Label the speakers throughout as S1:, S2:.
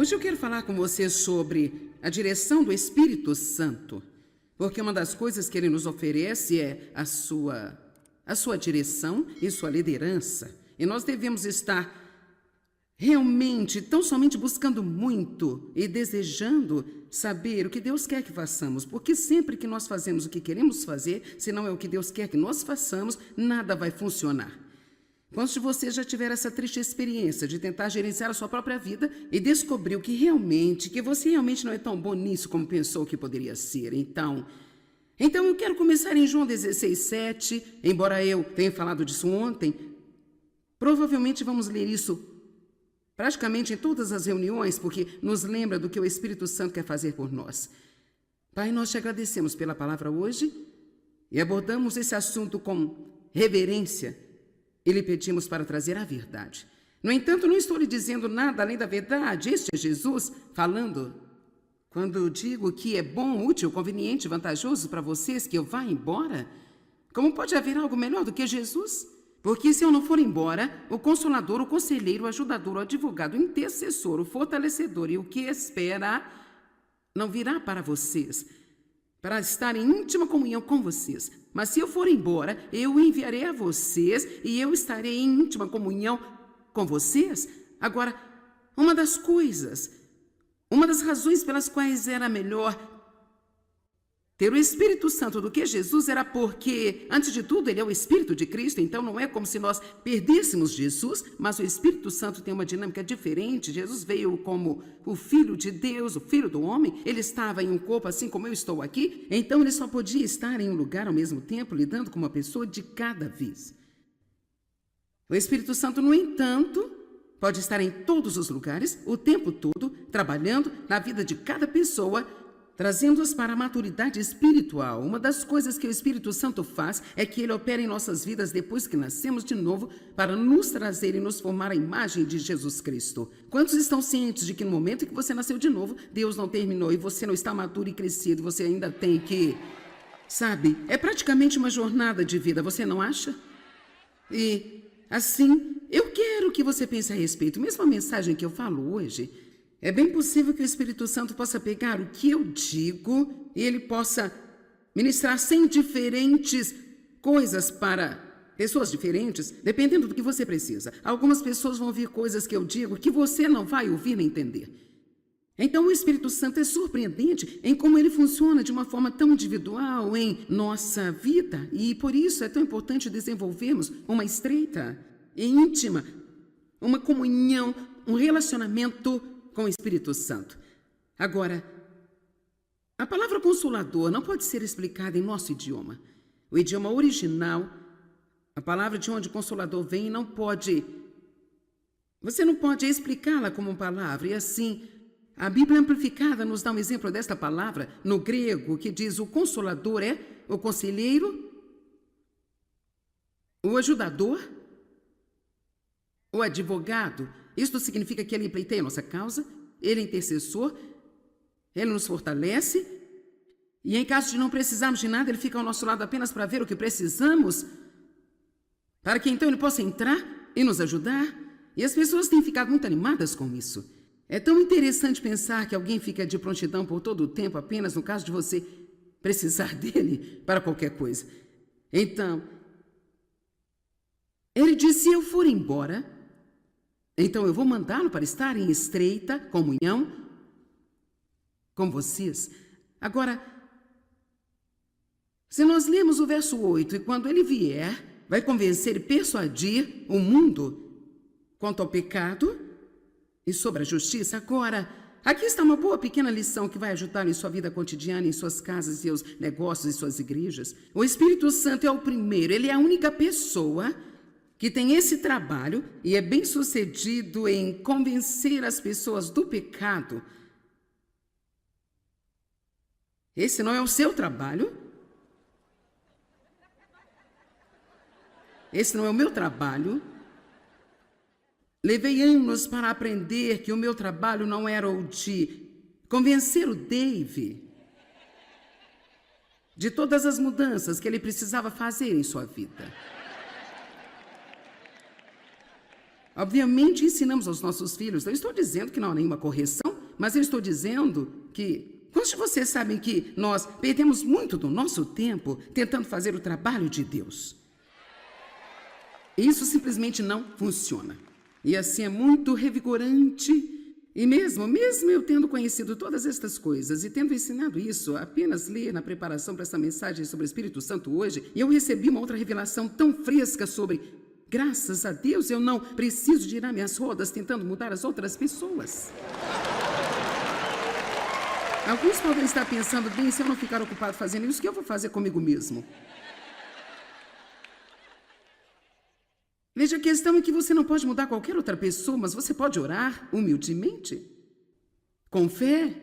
S1: Hoje eu quero falar com você sobre a direção do Espírito Santo, porque uma das coisas que ele nos oferece é a sua direção e sua liderança. E nós devemos estar realmente, tão somente buscando muito e desejando saber o que Deus quer que façamos, porque sempre que nós fazemos o que queremos fazer, se não é o que Deus quer que nós façamos, nada vai funcionar. Quantos de vocês já tiveram essa triste experiência de tentar gerenciar a sua própria vida e descobriu que você realmente não é tão bom nisso como pensou que poderia ser? Então eu quero começar em João 16:7, embora eu tenha falado disso ontem. Provavelmente vamos ler isso praticamente em todas as reuniões, porque nos lembra do que o Espírito Santo quer fazer por nós. Pai, nós te agradecemos pela palavra hoje e abordamos esse assunto com reverência e lhe pedimos para trazer a verdade. No entanto, não estou lhe dizendo nada além da verdade. Este é Jesus falando. Quando eu digo que é bom, útil, conveniente, vantajoso para vocês que eu vá embora, como pode haver algo melhor do que Jesus? Porque se eu não for embora, o Consolador, o Conselheiro, o Ajudador, o Advogado, o Intercessor, o Fortalecedor e o que espera não virá para vocês, para estar em íntima comunhão com vocês. Mas se eu for embora, eu enviarei a vocês e eu estarei em íntima comunhão com vocês. Agora, uma das razões pelas quais era melhor ter o Espírito Santo do que Jesus era porque, antes de tudo, ele é o Espírito de Cristo, então não é como se nós perdêssemos Jesus, mas o Espírito Santo tem uma dinâmica diferente. Jesus veio como o Filho de Deus, o Filho do homem, ele estava em um corpo assim como eu estou aqui, então ele só podia estar em um lugar ao mesmo tempo, lidando com uma pessoa de cada vez. O Espírito Santo, no entanto, pode estar em todos os lugares, o tempo todo, trabalhando na vida de cada pessoa, trazendo-os para a maturidade espiritual. Uma das coisas que o Espírito Santo faz é que ele opera em nossas vidas depois que nascemos de novo para nos trazer e nos formar a imagem de Jesus Cristo. Quantos estão cientes de que no momento que você nasceu de novo, Deus não terminou e você não está maduro e crescido, você ainda tem que... Sabe, é praticamente uma jornada de vida, você não acha? E, assim, eu quero que você pense a respeito. Mesmo a mensagem que eu falo hoje... É bem possível que o Espírito Santo possa pegar o que eu digo e ele possa ministrar 100 diferentes coisas para pessoas diferentes, dependendo do que você precisa. Algumas pessoas vão ouvir coisas que eu digo que você não vai ouvir nem entender. Então o Espírito Santo é surpreendente em como ele funciona de uma forma tão individual em nossa vida. E por isso é tão importante desenvolvermos uma estreita e íntima, uma comunhão, um relacionamento com o Espírito Santo. Agora, a palavra consolador não pode ser explicada em nosso idioma. O idioma original, a palavra de onde consolador vem, você não pode explicá-la como palavra. E assim, a Bíblia Amplificada nos dá um exemplo desta palavra no grego, que diz: o consolador é o conselheiro, o ajudador, o advogado. Isto significa que ele pleiteia a nossa causa, ele é intercessor, ele nos fortalece, e em caso de não precisarmos de nada, ele fica ao nosso lado apenas para ver o que precisamos, para que então ele possa entrar e nos ajudar. E as pessoas têm ficado muito animadas com isso. É tão interessante pensar que alguém fica de prontidão por todo o tempo, apenas no caso de você precisar dele para qualquer coisa. Então, ele disse: se eu for embora, então eu vou mandá-lo para estar em estreita comunhão com vocês. Agora, se nós lemos o verso 8, e quando ele vier, vai convencer e persuadir o mundo quanto ao pecado e sobre a justiça. Agora, aqui está uma boa pequena lição que vai ajudar em sua vida cotidiana, em suas casas, seus negócios e suas igrejas. O Espírito Santo é o primeiro, ele é a única pessoa que tem esse trabalho e é bem sucedido em convencer as pessoas do pecado. Esse não é o seu trabalho. Esse não é o meu trabalho. Levei anos para aprender que o meu trabalho não era o de convencer o Dave de todas as mudanças que ele precisava fazer em sua vida. Obviamente, ensinamos aos nossos filhos. Não estou dizendo que não há nenhuma correção, mas eu estou dizendo que, quantos de vocês sabem que nós perdemos muito do nosso tempo tentando fazer o trabalho de Deus? Isso simplesmente não funciona. E assim é muito revigorante. E mesmo eu tendo conhecido todas estas coisas e tendo ensinado isso, apenas ler na preparação para essa mensagem sobre o Espírito Santo hoje, eu recebi uma outra revelação tão fresca sobre, graças a Deus, eu não preciso girar minhas rodas tentando mudar as outras pessoas. Alguns podem estar pensando, bem, se eu não ficar ocupado fazendo isso, o que eu vou fazer comigo mesmo? Veja, a questão é que você não pode mudar qualquer outra pessoa, mas você pode orar humildemente, com fé,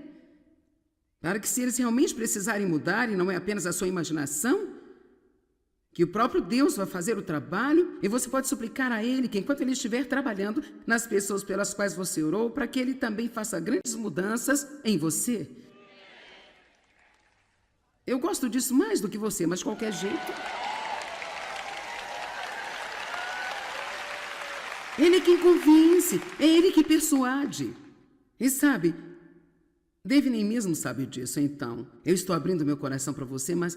S1: para que se eles realmente precisarem mudar, e não é apenas a sua imaginação, que o próprio Deus vai fazer o trabalho, e você pode suplicar a Ele que enquanto Ele estiver trabalhando nas pessoas pelas quais você orou, para que Ele também faça grandes mudanças em você. Eu gosto disso mais do que você, mas de qualquer jeito... Ele é quem convence, é Ele que persuade. E sabe, Dave nem mesmo sabe disso, então. Eu estou abrindo meu coração para você, mas...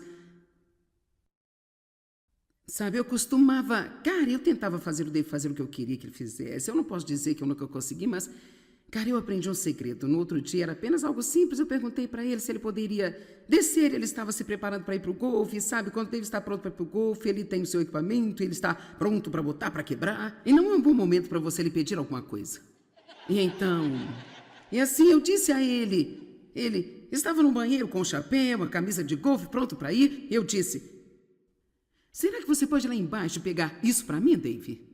S1: Sabe, eu tentava fazer o Dave fazer o que eu queria que ele fizesse. Eu não posso dizer que eu nunca consegui, mas... Cara, eu aprendi um segredo. No outro dia era apenas algo simples. Eu perguntei para ele se ele poderia descer. Ele estava se preparando para ir para o golfe. Sabe, quando ele está pronto para ir para o golfe, ele tem o seu equipamento, ele está pronto para botar, para quebrar. E não é um bom momento para você lhe pedir alguma coisa. E assim eu disse a ele. Ele estava no banheiro com um chapéu, uma camisa de golfe, pronto para ir. Eu disse, será que você pode ir lá embaixo pegar isso para mim, Dave?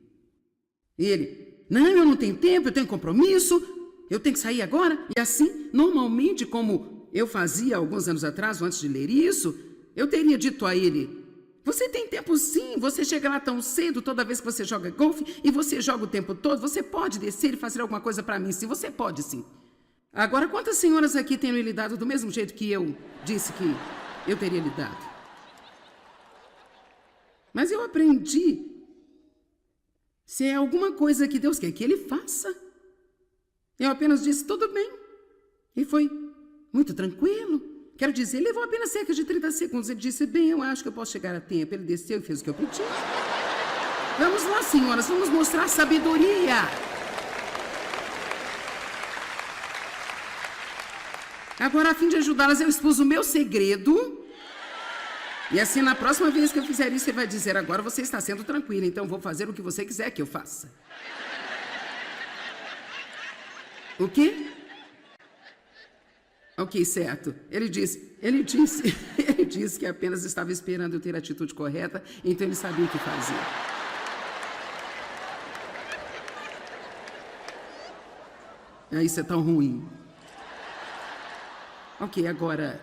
S1: E ele, não, eu não tenho tempo, eu tenho compromisso. Eu tenho que sair agora? E assim, normalmente, como eu fazia alguns anos atrás, antes de ler isso, eu teria dito a ele, você tem tempo sim, você chega lá tão cedo toda vez que você joga golfe e você joga o tempo todo, você pode descer e fazer alguma coisa para mim sim, você pode sim. Agora, quantas senhoras aqui têm lhe dado do mesmo jeito que eu disse que eu teria lhe dado? Mas eu aprendi, se é alguma coisa que Deus quer que Ele faça, eu apenas disse, tudo bem. E foi muito tranquilo. Quero dizer, levou apenas cerca de 30 segundos. Ele disse, bem, eu acho que eu posso chegar a tempo. Ele desceu e fez o que eu pedi. Vamos lá, senhoras, vamos mostrar sabedoria. Agora, a fim de ajudá-las, eu expus o meu segredo. E assim, na próxima vez que eu fizer isso, você vai dizer, agora você está sendo tranquila, então vou fazer o que você quiser que eu faça. O quê? Ok, certo. Ele disse que apenas estava esperando eu ter a atitude correta, então ele sabia o que fazia. Isso é tão ruim. Ok, agora...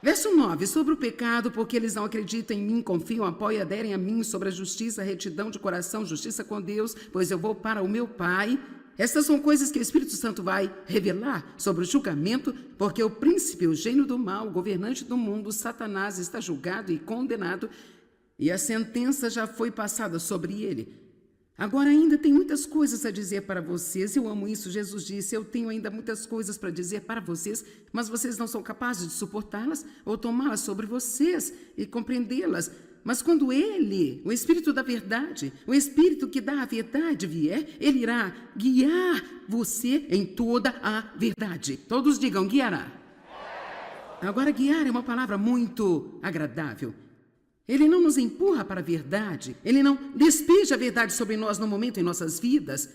S1: Verso 9, sobre o pecado, porque eles não acreditam em mim, confiam, apoiam, aderem a mim, sobre a justiça, retidão de coração, justiça com Deus, pois eu vou para o meu Pai. Estas são coisas que o Espírito Santo vai revelar sobre o julgamento, porque o príncipe, o gênio do mal, o governante do mundo, Satanás, está julgado e condenado, e a sentença já foi passada sobre ele. Agora ainda tem muitas coisas a dizer para vocês. Eu amo isso. Jesus disse, eu tenho ainda muitas coisas para dizer para vocês, mas vocês não são capazes de suportá-las ou tomá-las sobre vocês e compreendê-las. Mas quando Ele, o Espírito da verdade, o Espírito que dá a verdade vier, Ele irá guiar você em toda a verdade. Todos digam, guiará. Agora, guiar é uma palavra muito agradável. Ele não nos empurra para a verdade. Ele não despeja a verdade sobre nós no momento em nossas vidas.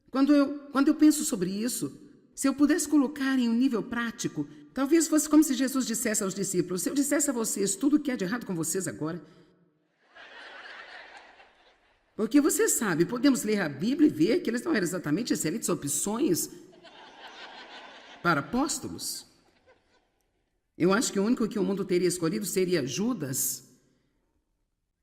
S1: Quando eu penso sobre isso, se eu pudesse colocar em um nível prático, talvez fosse como se Jesus dissesse aos discípulos, se eu dissesse a vocês tudo o que há de errado com vocês agora. Porque você sabe, podemos ler a Bíblia e ver que eles não eram exatamente excelentes opções para apóstolos. Eu acho que o único que o mundo teria escolhido seria Judas.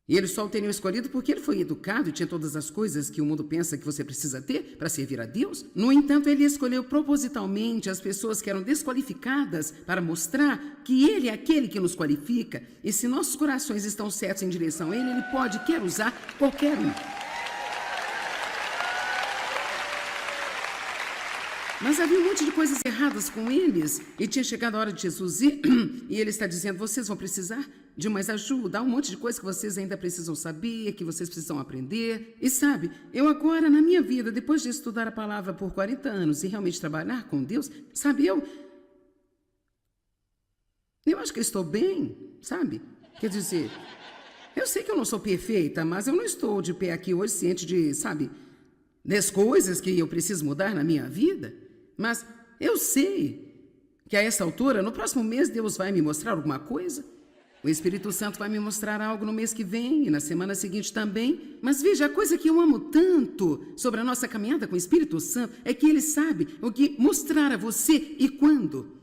S1: E eles só o teriam escolhido porque ele foi educado e tinha todas as coisas que o mundo pensa que você precisa ter para servir a Deus. No entanto, ele escolheu propositalmente as pessoas que eram desqualificadas para mostrar que ele é aquele que nos qualifica. E se nossos corações estão certos em direção a ele, ele pode, quer usar qualquer um. Mas havia um monte de coisas erradas com eles. E tinha chegado a hora de Jesus ir. E ele está dizendo, vocês vão precisar de mais ajuda. Há um monte de coisa que vocês ainda precisam saber, que vocês precisam aprender. E sabe, eu agora, na minha vida, depois de estudar a palavra por 40 anos e realmente trabalhar com Deus, sabe, eu acho que eu estou bem, sabe? Quer dizer, eu sei que eu não sou perfeita, mas eu não estou de pé aqui hoje ciente de, sabe, das coisas que eu preciso mudar na minha vida. Mas eu sei que a essa altura, no próximo mês, Deus vai me mostrar alguma coisa. O Espírito Santo vai me mostrar algo no mês que vem e na semana seguinte também. Mas veja, a coisa que eu amo tanto sobre a nossa caminhada com o Espírito Santo é que Ele sabe o que mostrar a você e quando.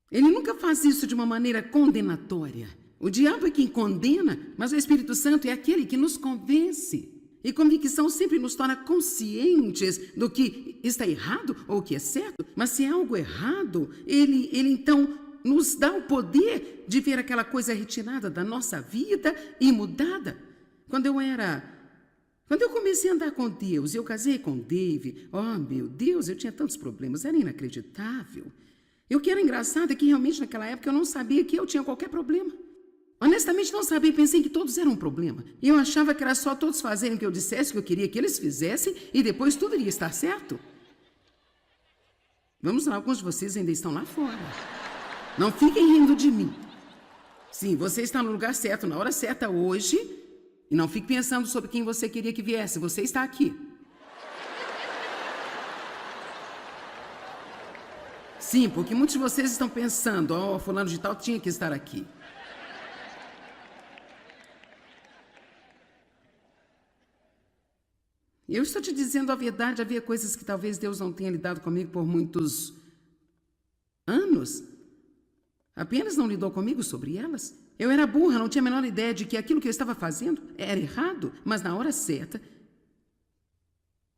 S1: Ele nunca faz isso de uma maneira condenatória. O diabo é quem condena, mas o Espírito Santo é aquele que nos convence. E convicção sempre nos torna conscientes do que está errado ou o que é certo. Mas se é algo errado, ele então nos dá o poder de ver aquela coisa retirada da nossa vida e mudada. Quando eu comecei a andar com Deus, eu casei com Dave, oh meu Deus, eu tinha tantos problemas, era inacreditável. E o que era engraçado é que realmente naquela época eu não sabia que eu tinha qualquer problema. Honestamente não sabia, pensei que todos eram um problema. E eu achava que era só todos fazerem o que eu dissesse, o que eu queria que eles fizessem, e depois tudo iria estar certo. Vamos lá, alguns de vocês ainda estão lá fora. Não fiquem rindo de mim. Sim, você está no lugar certo, na hora certa hoje, e não fique pensando sobre quem você queria que viesse, você está aqui. Sim, porque muitos de vocês estão pensando, oh, fulano de tal tinha que estar aqui. Eu estou te dizendo a verdade, havia coisas que talvez Deus não tenha lidado comigo por muitos anos. Apenas não lidou comigo sobre elas. Eu era burra, não tinha a menor ideia de que aquilo que eu estava fazendo era errado, mas na hora certa,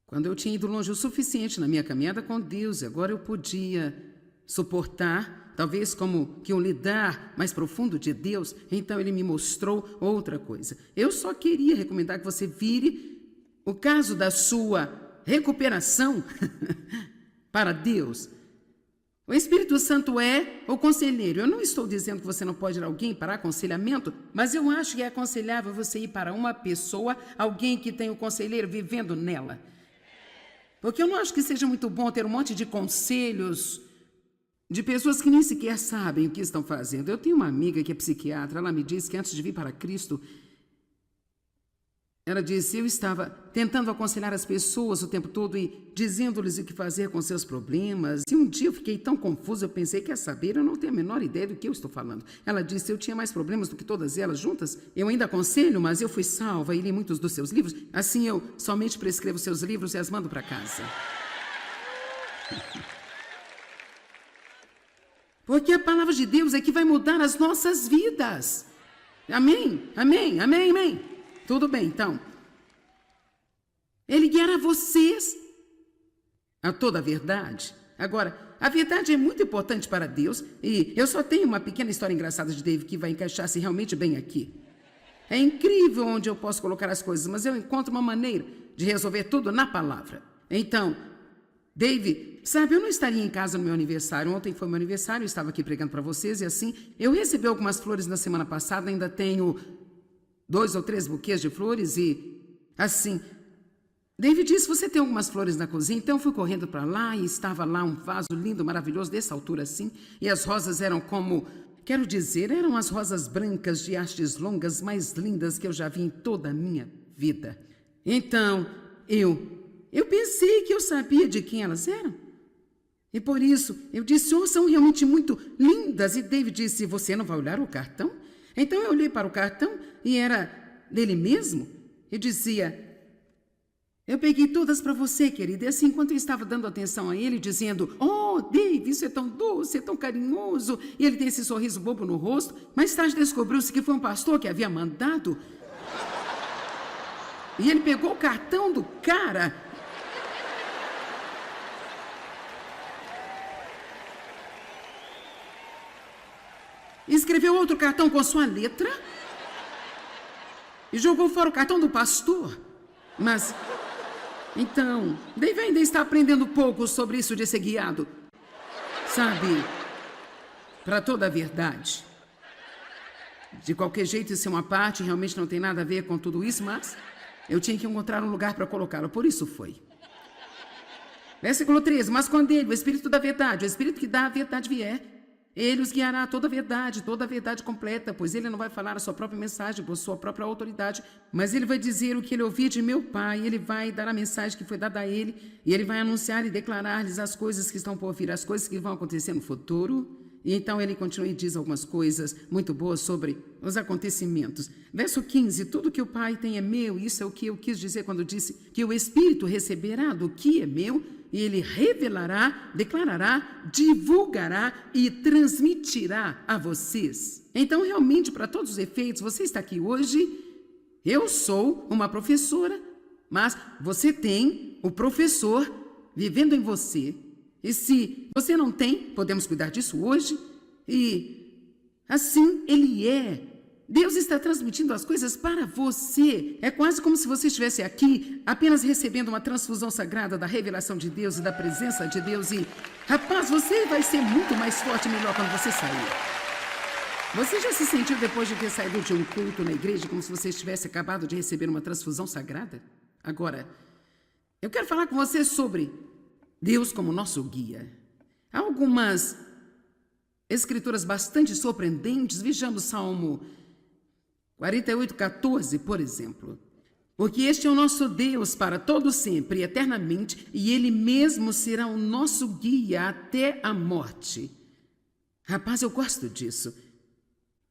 S1: quando eu tinha ido longe o suficiente na minha caminhada com Deus, e agora eu podia suportar, talvez como que um lidar mais profundo de Deus, então Ele me mostrou outra coisa. Eu só queria recomendar que você vire o caso da sua recuperação para Deus. O Espírito Santo é o conselheiro. Eu não estou dizendo que você não pode ir a alguém para aconselhamento, mas eu acho que é aconselhável você ir para uma pessoa, alguém que tem o conselheiro vivendo nela. Porque eu não acho que seja muito bom ter um monte de conselhos de pessoas que nem sequer sabem o que estão fazendo. Eu tenho uma amiga que é psiquiatra, ela me disse que antes de vir para Cristo, ela disse, eu estava tentando aconselhar as pessoas o tempo todo e dizendo-lhes o que fazer com seus problemas. E um dia eu fiquei tão confusa, eu pensei, quer saber, eu não tenho a menor ideia do que eu estou falando. Ela disse, eu tinha mais problemas do que todas elas juntas. Eu ainda aconselho, mas eu fui salva e li muitos dos seus livros. Assim eu somente prescrevo seus livros e as mando para casa. Porque a palavra de Deus é que vai mudar as nossas vidas. Amém? Amém? Amém? Amém? Tudo bem, então. Ele guiará vocês a toda a verdade. Agora, a verdade é muito importante para Deus e eu só tenho uma pequena história engraçada de David que vai encaixar-se realmente bem aqui. É incrível onde eu posso colocar as coisas, mas eu encontro uma maneira de resolver tudo na palavra. Então, David, sabe, eu não estaria em casa no meu aniversário. Ontem foi meu aniversário, eu estava aqui pregando para vocês e assim, eu recebi algumas flores na semana passada, ainda tenho 2 ou 3 buquês de flores e assim, David disse, você tem algumas flores na cozinha? Então eu fui correndo para lá e estava lá um vaso lindo, maravilhoso, dessa altura assim, e as rosas eram como, quero dizer, eram as rosas brancas de hastes longas mais lindas que eu já vi em toda a minha vida. Então, eu pensei que eu sabia de quem elas eram. E por isso, eu disse, oh, são realmente muito lindas. E David disse, você não vai olhar o cartão? Então eu olhei para o cartão e era dele mesmo. E dizia, eu peguei todas para você, querida. E assim, enquanto eu estava dando atenção a ele, dizendo, oh, David, isso é tão doce, é tão carinhoso. E ele tem esse sorriso bobo no rosto. Mais tarde descobriu-se que foi um pastor que havia mandado. E ele pegou o cartão do cara e escreveu outro cartão com sua letra e jogou fora o cartão do pastor. Mas Então, Dave ainda está aprendendo pouco sobre isso de ser guiado. Sabe, para toda a verdade. De qualquer jeito, isso é uma parte, realmente não tem nada a ver com tudo isso, mas eu tinha que encontrar um lugar para colocá-lo, por isso foi. Versículo 13, mas quando ele, o Espírito da verdade, o Espírito que dá a verdade vier, ele os guiará a toda a verdade completa, pois ele não vai falar a sua própria mensagem por sua própria autoridade, mas ele vai dizer o que ele ouviu de meu Pai, ele vai dar a mensagem que foi dada a ele, e ele vai anunciar e declarar-lhes as coisas que estão por vir, as coisas que vão acontecer no futuro. E então ele continua e diz algumas coisas muito boas sobre os acontecimentos. Verso 15, tudo que o Pai tem é meu, isso é o que eu quis dizer quando disse que o Espírito receberá do que é meu, e ele revelará, declarará, divulgará e transmitirá a vocês. Então, realmente, para todos os efeitos, você está aqui hoje, eu sou uma professora, mas você tem o professor vivendo em você. E se você não tem, podemos cuidar disso hoje. E assim ele é. Deus está transmitindo as coisas para você. É quase como se você estivesse aqui apenas recebendo uma transfusão sagrada da revelação de Deus e da presença de Deus. E, rapaz, você vai ser muito mais forte e melhor quando você sair. Você já se sentiu depois de ter saído de um culto na igreja como se você estivesse acabado de receber uma transfusão sagrada? Agora, eu quero falar com você sobre Deus como nosso guia. Há algumas escrituras bastante surpreendentes. Vejamos Salmo 48:14, por exemplo. Porque este é o nosso Deus para todo sempre, eternamente, e Ele mesmo será o nosso guia até a morte. Rapaz, eu gosto disso.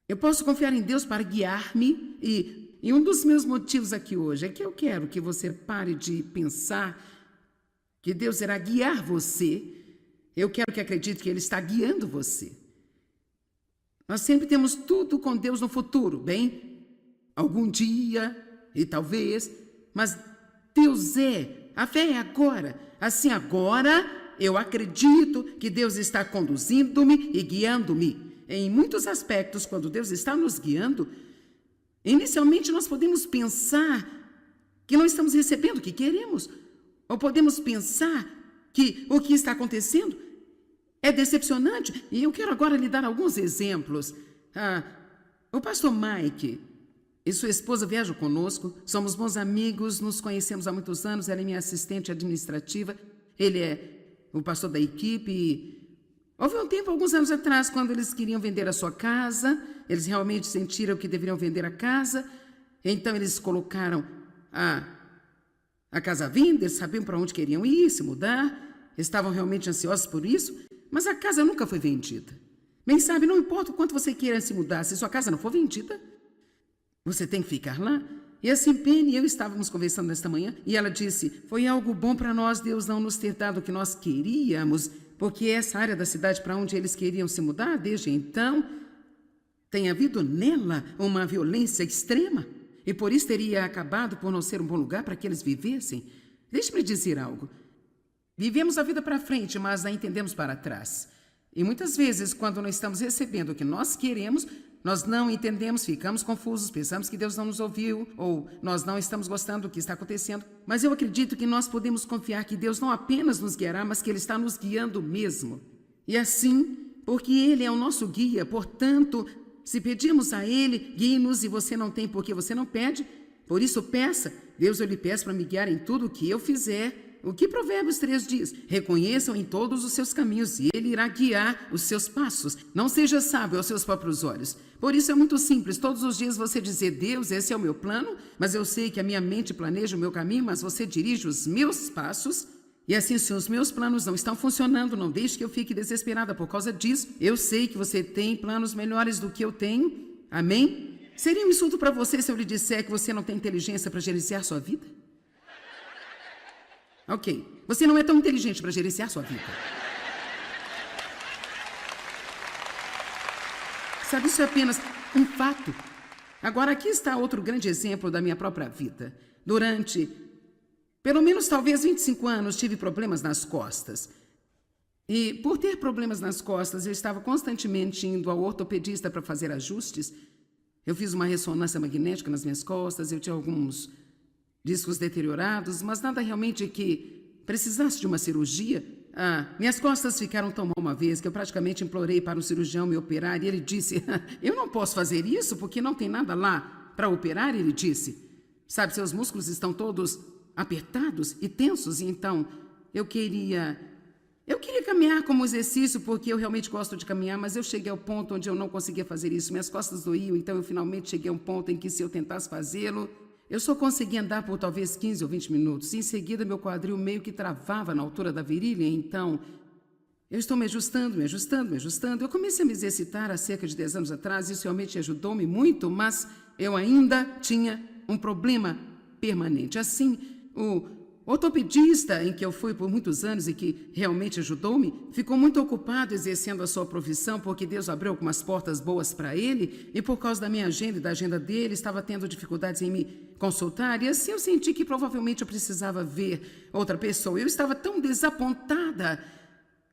S1: Eu posso confiar em Deus para guiar-me e um dos meus motivos aqui hoje é que eu quero que você pare de pensar que Deus irá guiar você. Eu quero que acredite que Ele está guiando você. Nós sempre temos tudo com Deus no futuro, bem? Algum dia, e talvez, mas Deus é, a fé é agora. Assim, agora, eu acredito que Deus está conduzindo-me e guiando-me. Em muitos aspectos, quando Deus está nos guiando, inicialmente nós podemos pensar que não estamos recebendo o que queremos. Ou podemos pensar que o que está acontecendo é decepcionante. E eu quero agora lhe dar alguns exemplos. O pastor Mike e sua esposa viajam conosco. Somos bons amigos, nos conhecemos há muitos anos. Ela é minha assistente administrativa. Ele é o pastor da equipe. E houve um tempo, alguns anos atrás, quando eles queriam vender a sua casa. Eles realmente sentiram que deveriam vender a casa. Então, eles colocaram a casa à venda, eles sabiam para onde queriam ir, se mudar, estavam realmente ansiosos por isso, mas a casa nunca foi vendida. Bem, sabe, não importa o quanto você queira se mudar, se sua casa não for vendida, você tem que ficar lá. E assim, Penny e eu estávamos conversando nesta manhã, e ela disse, foi algo bom para nós, Deus não nos ter dado o que nós queríamos, porque essa área da cidade para onde eles queriam se mudar, desde então, tem havido nela uma violência extrema. E por isso teria acabado por não ser um bom lugar para que eles vivessem. Deixe-me dizer algo. Vivemos a vida para frente, mas a entendemos para trás. E muitas vezes, quando não estamos recebendo o que nós queremos, nós não entendemos, ficamos confusos, pensamos que Deus não nos ouviu, ou nós não estamos gostando do que está acontecendo. Mas eu acredito que nós podemos confiar que Deus não apenas nos guiará, mas que Ele está nos guiando mesmo. E assim, porque Ele é o nosso guia, portanto, se pedirmos a Ele, guie-nos, e você não tem porque você não pede, por isso peça. Deus, eu lhe peço para me guiar em tudo o que eu fizer. O que Provérbios 3 diz? Reconheçam em todos os seus caminhos e Ele irá guiar os seus passos. Não seja sábio aos seus próprios olhos. Por isso é muito simples, todos os dias você dizer, Deus, esse é o meu plano, mas eu sei que a minha mente planeja o meu caminho, mas você dirige os meus passos. E assim, se os meus planos não estão funcionando, não deixe que eu fique desesperada por causa disso. Eu sei que você tem planos melhores do que eu tenho. Amém? Seria um insulto para você se eu lhe disser que você não tem inteligência para gerenciar sua vida? Ok. Você não é tão inteligente para gerenciar sua vida. Sabe, isso é apenas um fato. Agora, aqui está outro grande exemplo da minha própria vida. Durante pelo menos talvez 25 anos tive problemas nas costas. E por ter problemas nas costas, eu estava constantemente indo ao ortopedista para fazer ajustes. Eu fiz uma ressonância magnética nas minhas costas, eu tinha alguns discos deteriorados, mas nada realmente que precisasse de uma cirurgia. Minhas costas ficaram tão mal uma vez que eu praticamente implorei para um cirurgião me operar e ele disse, eu não posso fazer isso porque não tem nada lá para operar, ele disse. Sabe, seus músculos estão todos apertados e tensos, e então eu queria caminhar como exercício porque eu realmente gosto de caminhar, mas eu cheguei ao ponto onde eu não conseguia fazer isso. Minhas costas doíam, então eu finalmente cheguei a um ponto em que se eu tentasse fazê-lo, eu só conseguia andar por talvez 15 ou 20 minutos. E em seguida, meu quadril meio que travava na altura da virilha. Então, eu estou me ajustando. Eu comecei a me exercitar há cerca de 10 anos atrás. Isso realmente ajudou-me muito, mas eu ainda tinha um problema permanente. Assim, o ortopedista em que eu fui por muitos anos e que realmente ajudou-me, ficou muito ocupado exercendo a sua profissão porque Deus abriu algumas portas boas para ele e por causa da minha agenda e da agenda dele, estava tendo dificuldades em me consultar e assim eu senti que provavelmente eu precisava ver outra pessoa. Eu estava tão desapontada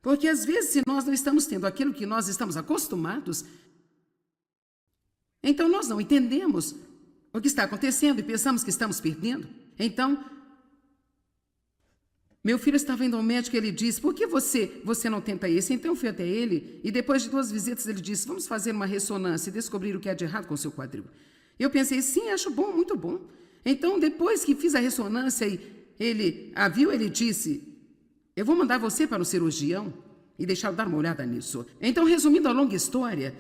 S1: porque às vezes se nós não estamos tendo aquilo que nós estamos acostumados, então nós não entendemos o que está acontecendo e pensamos que estamos perdendo. Então, meu filho estava indo ao médico e ele disse, por que você não tenta isso? Então eu fui até ele e depois de 2 visitas ele disse, vamos fazer uma ressonância e descobrir o que há de errado com o seu quadril. Eu pensei, sim, acho bom, muito bom. Então depois que fiz a ressonância e ele a viu, ele disse, eu vou mandar você para um cirurgião e deixá-lo dar uma olhada nisso. Então, resumindo a longa história,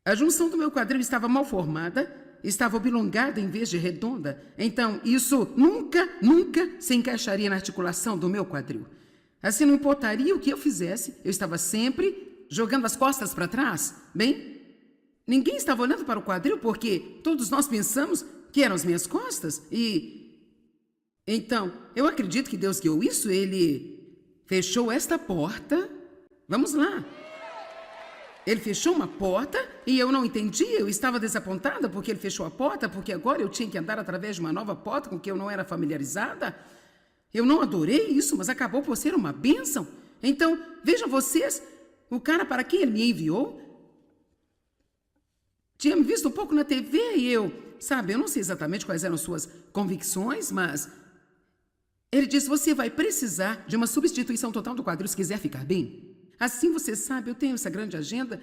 S1: a junção do meu quadril estava mal formada, estava oblongada em vez de redonda. Então, isso nunca se encaixaria na articulação do meu quadril. Assim, não importaria o que eu fizesse, eu estava sempre jogando as costas para trás. Bem, ninguém estava olhando para o quadril porque todos nós pensamos que eram as minhas costas. Então, eu acredito que Deus guiou isso, Ele fechou esta porta. Vamos lá. Ele fechou uma porta e eu não entendi, eu estava desapontada porque ele fechou a porta, porque agora eu tinha que andar através de uma nova porta com que eu não era familiarizada. Eu não adorei isso, mas acabou por ser uma bênção. Então, vejam vocês, o cara para quem ele me enviou tinha me visto um pouco na TV e eu não sei exatamente quais eram suas convicções, mas ele disse, você vai precisar de uma substituição total do quadril se quiser ficar bem. Assim, você sabe, eu tenho essa grande agenda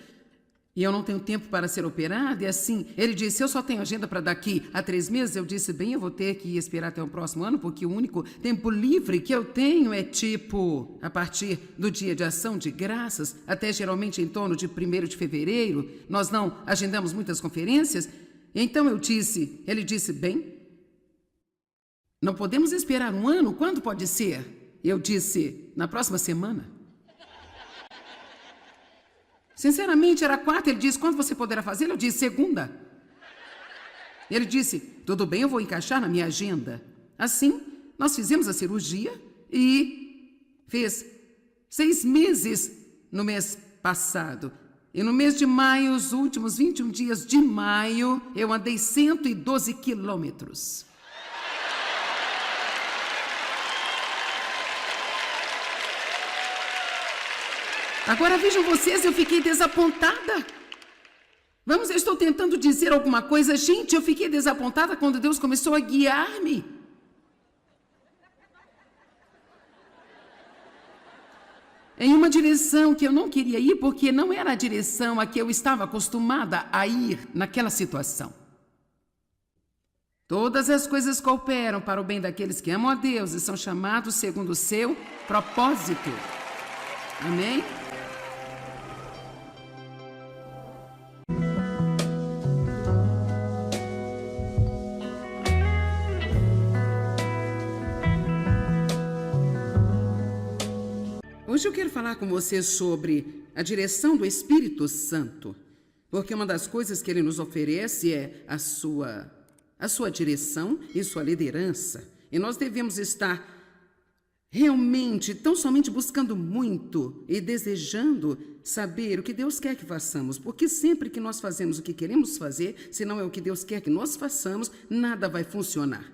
S1: e eu não tenho tempo para ser operada. E assim, ele disse, eu só tenho agenda para daqui a 3 meses. Eu disse, bem, eu vou ter que esperar até o próximo ano, porque o único tempo livre que eu tenho é a partir do dia de ação de graças, até geralmente em torno de 1º de fevereiro. Nós não agendamos muitas conferências. Então ele disse, bem, não podemos esperar um ano, quando pode ser? Eu disse, na próxima semana. Sinceramente, era 4. Ele disse, quando você poderá fazer? Eu disse, segunda. Ele disse, tudo bem, eu vou encaixar na minha agenda. Assim, nós fizemos a cirurgia e fez 6 meses no mês passado. E no mês de maio, os últimos 21 dias de maio, eu andei 112 quilômetros. Agora vejam vocês, eu fiquei desapontada. Eu estou tentando dizer alguma coisa. Gente, eu fiquei desapontada quando Deus começou a guiar-me. Em uma direção que eu não queria ir, porque não era a direção a que eu estava acostumada a ir naquela situação. Todas as coisas cooperam para o bem daqueles que amam a Deus e são chamados segundo o seu propósito. Amém? Hoje eu quero falar com você sobre a direção do Espírito Santo, porque uma das coisas que ele nos oferece é a sua direção e sua liderança. E nós devemos estar realmente, tão somente buscando muito e desejando saber o que Deus quer que façamos, porque sempre que nós fazemos o que queremos fazer, se não é o que Deus quer que nós façamos, nada vai funcionar.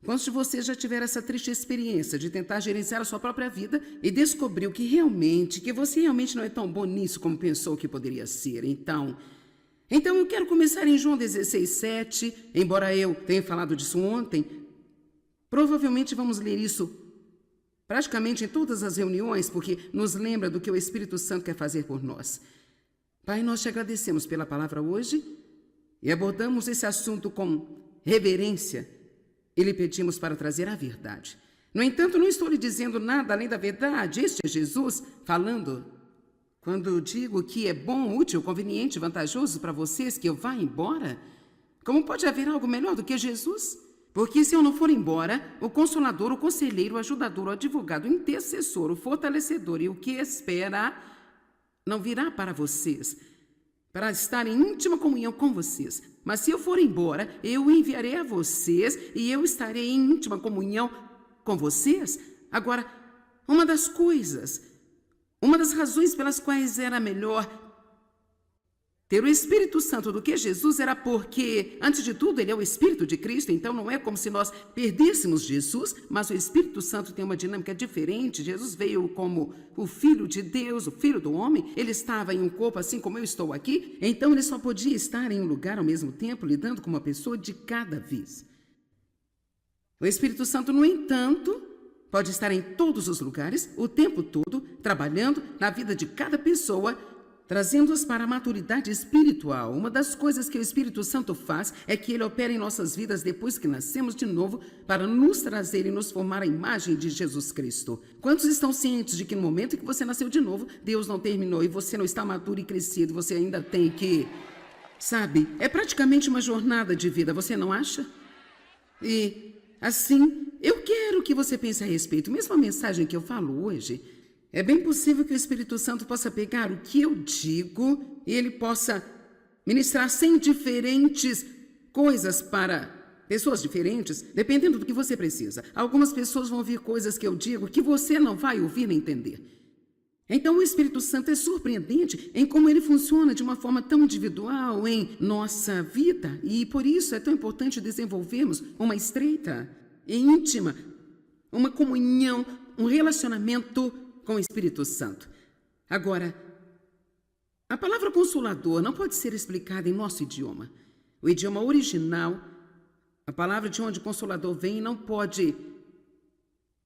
S1: Quantos de vocês já tiveram essa triste experiência de tentar gerenciar a sua própria vida e descobriu que você realmente não é tão bom nisso como pensou que poderia ser? Então eu quero começar em João 16:7, embora eu tenha falado disso ontem, Provavelmente vamos ler isso praticamente em todas as reuniões, porque nos lembra do que o Espírito Santo quer fazer por nós. Pai, nós te agradecemos pela palavra hoje e abordamos esse assunto com reverência e lhe pedimos para trazer a verdade. No entanto, não estou lhe dizendo nada além da verdade. Este é Jesus falando. Quando digo que é bom, útil, conveniente, vantajoso para vocês que eu vá embora, como pode haver algo melhor do que Jesus? Porque se eu não for embora, o Consolador, o Conselheiro, o Ajudador, o Advogado, o Intercessor, o Fortalecedor e o que espera não virá para vocês, para estar em íntima comunhão com vocês. Mas se eu for embora, eu o enviarei a vocês e eu estarei em íntima comunhão com vocês. Agora, uma das razões pelas quais era melhor ter o Espírito Santo do que Jesus era porque, antes de tudo, ele é o Espírito de Cristo, então não é como se nós perdêssemos Jesus, mas o Espírito Santo tem uma dinâmica diferente. Jesus veio como o Filho de Deus, o Filho do homem, ele estava em um corpo assim como eu estou aqui, então ele só podia estar em um lugar ao mesmo tempo, lidando com uma pessoa de cada vez. O Espírito Santo, no entanto, pode estar em todos os lugares, o tempo todo, trabalhando na vida de cada pessoa, trazendo-os para a maturidade espiritual. Uma das coisas que o Espírito Santo faz é que ele opera em nossas vidas depois que nascemos de novo para nos trazer e nos formar a imagem de Jesus Cristo. Quantos estão cientes de que no momento que você nasceu de novo, Deus não terminou e você não está maduro e crescido, você ainda tem que... Sabe, é praticamente uma jornada de vida, você não acha? E, assim, eu quero que você pense a respeito. Mesmo a mensagem que eu falo hoje... É bem possível que o Espírito Santo possa pegar o que eu digo e ele possa ministrar 100 diferentes coisas para pessoas diferentes, dependendo do que você precisa. Algumas pessoas vão ouvir coisas que eu digo que você não vai ouvir nem entender. Então o Espírito Santo é surpreendente em como ele funciona de uma forma tão individual em nossa vida. E por isso é tão importante desenvolvermos uma estreita e íntima, uma comunhão, um relacionamento com o Espírito Santo. Agora, a palavra consolador não pode ser explicada em nosso idioma. O idioma original, a palavra de onde consolador vem,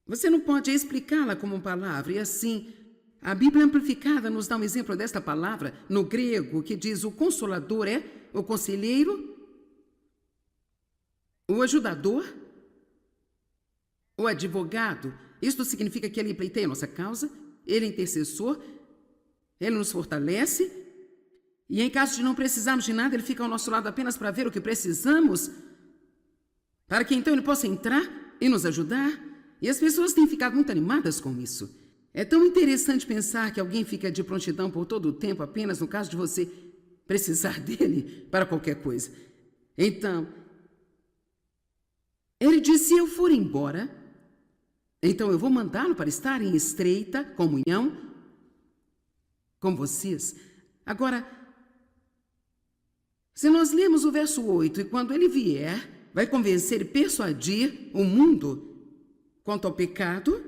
S1: você não pode explicá-la como palavra. E assim, a Bíblia Amplificada nos dá um exemplo desta palavra no grego, que diz: o consolador é o conselheiro, o ajudador, o advogado. Isto significa que ele pleiteia a nossa causa, ele é intercessor, ele nos fortalece, e em caso de não precisarmos de nada, ele fica ao nosso lado apenas para ver o que precisamos, para que então ele possa entrar e nos ajudar. E as pessoas têm ficado muito animadas com isso. É tão interessante pensar que alguém fica de prontidão por todo o tempo, apenas no caso de você precisar dele para qualquer coisa. Então, ele disse: se eu for embora, então eu vou mandá-lo para estar em estreita comunhão com vocês. Agora, se nós lemos o verso 8, e quando ele vier, vai convencer e persuadir o mundo quanto ao pecado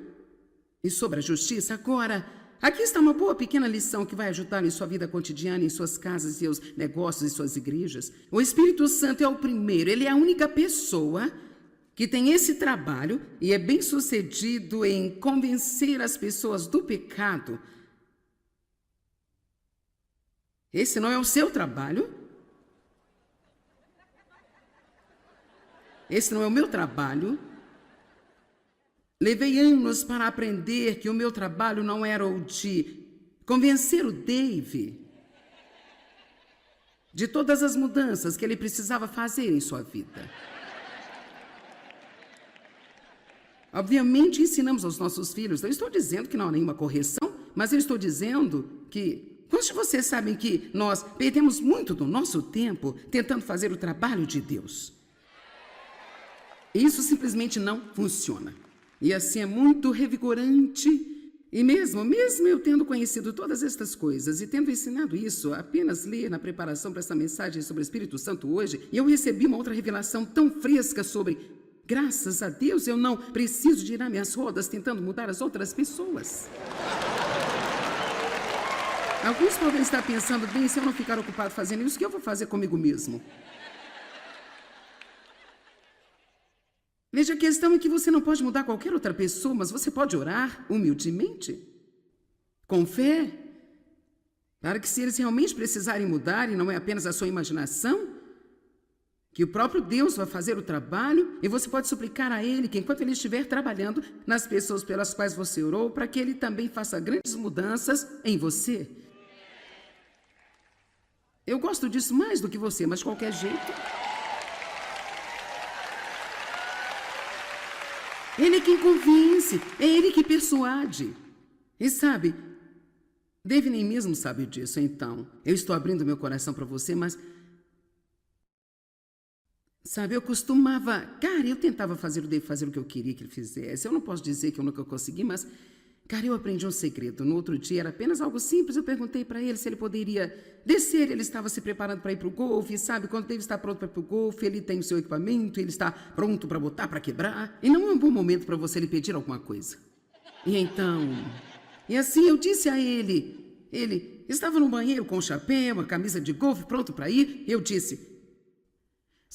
S1: e sobre a justiça. Agora, aqui está uma boa pequena lição que vai ajudá-lo em sua vida cotidiana, em suas casas, seus negócios e suas igrejas. O Espírito Santo é o primeiro, ele é a única pessoa que tem esse trabalho e é bem sucedido em convencer as pessoas do pecado. Esse não é o seu trabalho. Esse não é o meu trabalho. Levei anos para aprender que o meu trabalho não era o de convencer o Dave de todas as mudanças que ele precisava fazer em sua vida. Obviamente, ensinamos aos nossos filhos. Não estou dizendo que não há nenhuma correção, mas eu estou dizendo que... Quantos de vocês sabem que nós perdemos muito do nosso tempo tentando fazer o trabalho de Deus? Isso simplesmente não funciona. E assim é muito revigorante. E mesmo eu tendo conhecido todas estas coisas e tendo ensinado isso, apenas ler na preparação para essa mensagem sobre o Espírito Santo hoje, eu recebi uma outra revelação tão fresca sobre... Graças a Deus, eu não preciso girar minhas rodas tentando mudar as outras pessoas. Alguns podem estar pensando: bem, se eu não ficar ocupado fazendo isso, o que eu vou fazer comigo mesmo? Veja, a questão é que você não pode mudar qualquer outra pessoa, mas você pode orar humildemente, com fé, para que se eles realmente precisarem mudar, e não é apenas a sua imaginação, que o próprio Deus vai fazer o trabalho e você pode suplicar a Ele que enquanto Ele estiver trabalhando nas pessoas pelas quais você orou, para que Ele também faça grandes mudanças em você. Eu gosto disso mais do que você, mas de qualquer jeito. Ele é quem convence, é Ele que persuade. E sabe, Dave nem mesmo sabe disso, então eu estou abrindo meu coração para você, mas... Sabe, eu tentava fazer o Dave fazer o que eu queria que ele fizesse. Eu não posso dizer que eu nunca consegui, mas, cara, eu aprendi um segredo. No outro dia, era apenas algo simples. Eu perguntei para ele se ele poderia descer. Ele estava se preparando para ir para o golfe, sabe? Quando o Dave está pronto para ir para o golfe, ele tem o seu equipamento, ele está pronto para botar, para quebrar. E não é um bom momento para você lhe pedir alguma coisa. E assim eu disse a ele. Ele estava no banheiro com o chapéu, a camisa de golfe, pronto para ir. Eu disse...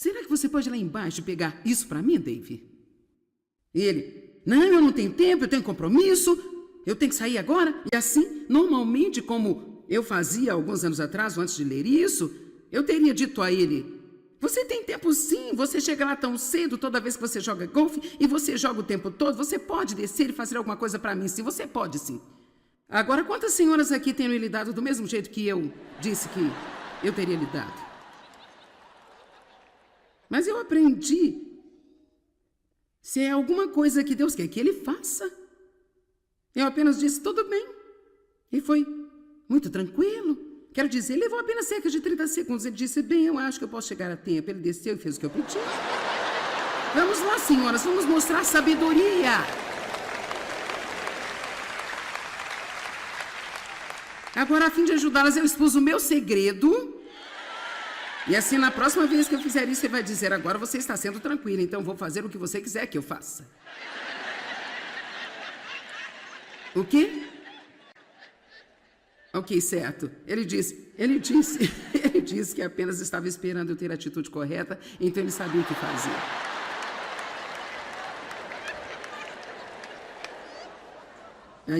S1: Será que você pode ir lá embaixo e pegar isso para mim, Dave? E ele, não, eu não tenho tempo, eu tenho compromisso, eu tenho que sair agora. E assim, normalmente, como eu fazia alguns anos atrás, antes de ler isso, eu teria dito a ele, você tem tempo sim, você chega lá tão cedo toda vez que você joga golfe e você joga o tempo todo, você pode descer e fazer alguma coisa para mim sim, você pode sim. Agora, quantas senhoras aqui têm lhe dado do mesmo jeito que eu disse que eu teria lhe dado? Mas eu aprendi. Se é alguma coisa que Deus quer que Ele faça, eu apenas disse, tudo bem. E foi muito tranquilo. Quero dizer, levou apenas cerca de 30 segundos. Ele disse, bem, eu acho que eu posso chegar a tempo. Ele desceu e fez o que eu pedi. Vamos lá, senhoras, vamos mostrar sabedoria. Agora, a fim de ajudá-las, eu expus o meu segredo. E assim, na próxima vez que eu fizer isso, você vai dizer, agora você está sendo tranquila, então vou fazer o que você quiser que eu faça. O quê? Ok, certo. Ele disse que apenas estava esperando eu ter a atitude correta, então ele sabia o que fazer.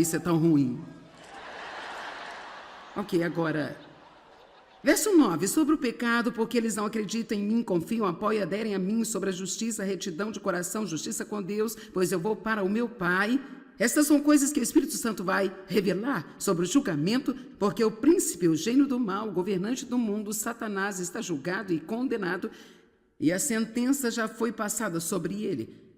S1: Isso é tão ruim. Ok, agora... Verso 9, sobre o pecado, porque eles não acreditam em mim, confiam, apoiam, aderem a mim, sobre a justiça, retidão de coração, justiça com Deus, pois eu vou para o meu Pai. Estas são coisas que o Espírito Santo vai revelar sobre o julgamento, porque o príncipe, o gênio do mal, o governante do mundo, Satanás, está julgado e condenado, e a sentença já foi passada sobre ele.